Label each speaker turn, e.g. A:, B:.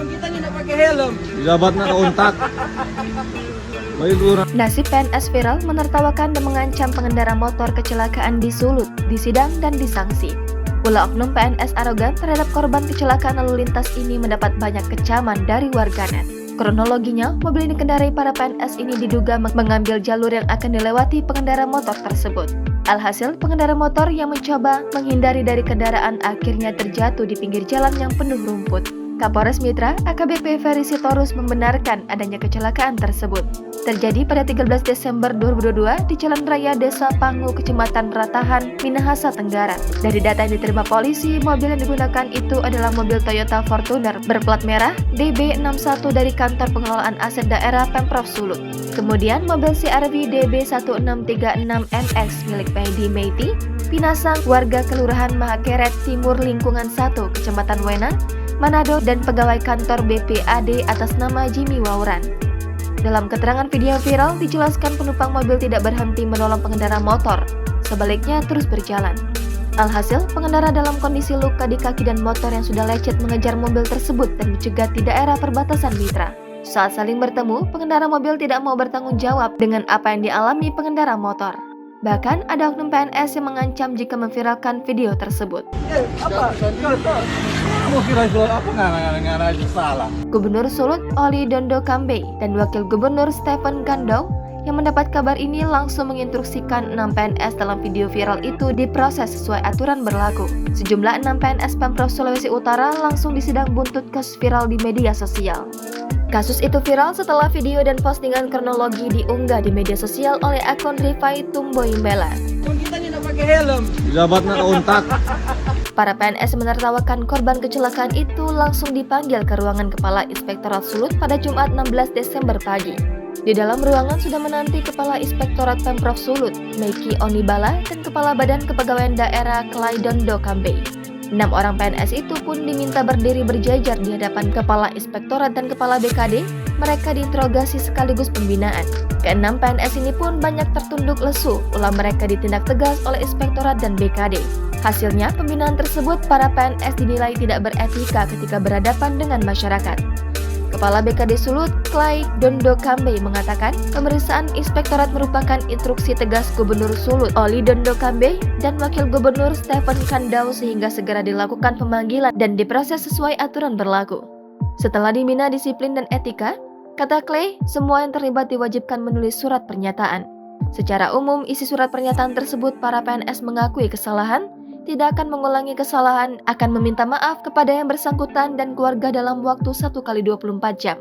A: Kita nggak pakai helm.
B: Jabat na untak.
C: Nasib PNS viral menertawakan dan mengancam pengendara motor kecelakaan di Sulut, disidang dan disanksi. Ulah oknum PNS arogan terhadap korban kecelakaan lalu lintas ini mendapat banyak kecaman dari warganet. Kronologinya, mobil yang dikendarai para PNS ini diduga mengambil jalur yang akan dilewati pengendara motor tersebut. Alhasil, pengendara motor yang mencoba menghindari dari kendaraan akhirnya terjatuh di pinggir jalan yang penuh rumput. Kapolres Mitra, AKBP Ferry Sitorus membenarkan adanya kecelakaan tersebut. Terjadi pada 13 Desember 2022 di Jalan Raya Desa Pangu, Kecamatan Ratahan, Minahasa Tenggara. Dari data yang diterima polisi, mobil yang digunakan itu adalah mobil Toyota Fortuner berplat merah DB61 dari Kantor Pengelolaan Aset Daerah Pemprov Sulut. Kemudian mobil CRV DB1636MX milik Pedi Meiti, Pinasang, warga Kelurahan Mahakeret Timur Lingkungan 1, Kecamatan Wena, Manado, dan pegawai kantor BPAD atas nama Jimmy Wauran. Dalam keterangan video viral dijelaskan penumpang mobil tidak berhenti menolong pengendara motor, sebaliknya terus berjalan. Alhasil, pengendara dalam kondisi luka di kaki dan motor yang sudah lecet mengejar mobil tersebut dan mencegat di daerah perbatasan Mitra. Saat saling bertemu, pengendara mobil tidak mau bertanggung jawab dengan apa yang dialami pengendara motor. Bahkan ada oknum PNS yang mengancam jika memviralkan video tersebut. Gubernur Sulut Oli Dondo Kambe dan Wakil Gubernur Stephen Kandau yang mendapat kabar ini langsung menginstruksikan 6 PNS dalam video viral itu diproses sesuai aturan berlaku. Sejumlah 6 PNS Pemprov Sulawesi Utara langsung disidang buntut kasus viral di media sosial. Kasus itu viral setelah video dan postingan kronologi diunggah di media sosial oleh akun Rifai Tumboimbela.
A: Kita nggak pakai helm.
B: Jabat na untak.
C: Para PNS menertawakan korban kecelakaan itu langsung dipanggil ke ruangan Kepala Inspektorat Sulut pada Jumat 16 Desember pagi. Di dalam ruangan sudah menanti Kepala Inspektorat Pemprov Sulut, Meiki Onibala, dan Kepala Badan Kepegawaian Daerah Klai Dondo Kambe. 6 orang PNS itu pun diminta berdiri berjajar di hadapan Kepala Inspektorat dan Kepala BKD. Mereka diinterogasi sekaligus pembinaan. Ke-6 PNS ini pun banyak tertunduk lesu, ulah mereka ditindak tegas oleh Inspektorat dan BKD. Hasilnya, pembinaan tersebut para PNS dinilai tidak beretika ketika berhadapan dengan masyarakat. Kepala BKD Sulut, Klai Dondo Kambe, mengatakan pemeriksaan inspektorat merupakan instruksi tegas Gubernur Sulut, Oli Dondo Kambe, dan Wakil Gubernur Stephen Kandau sehingga segera dilakukan pemanggilan dan diproses sesuai aturan berlaku. Setelah dibina disiplin dan etika, kata Klai, semua yang terlibat diwajibkan menulis surat pernyataan. Secara umum, isi surat pernyataan tersebut para PNS mengakui kesalahan, tidak akan mengulangi kesalahan, akan meminta maaf kepada yang bersangkutan dan keluarga dalam waktu 1 kali 24 jam.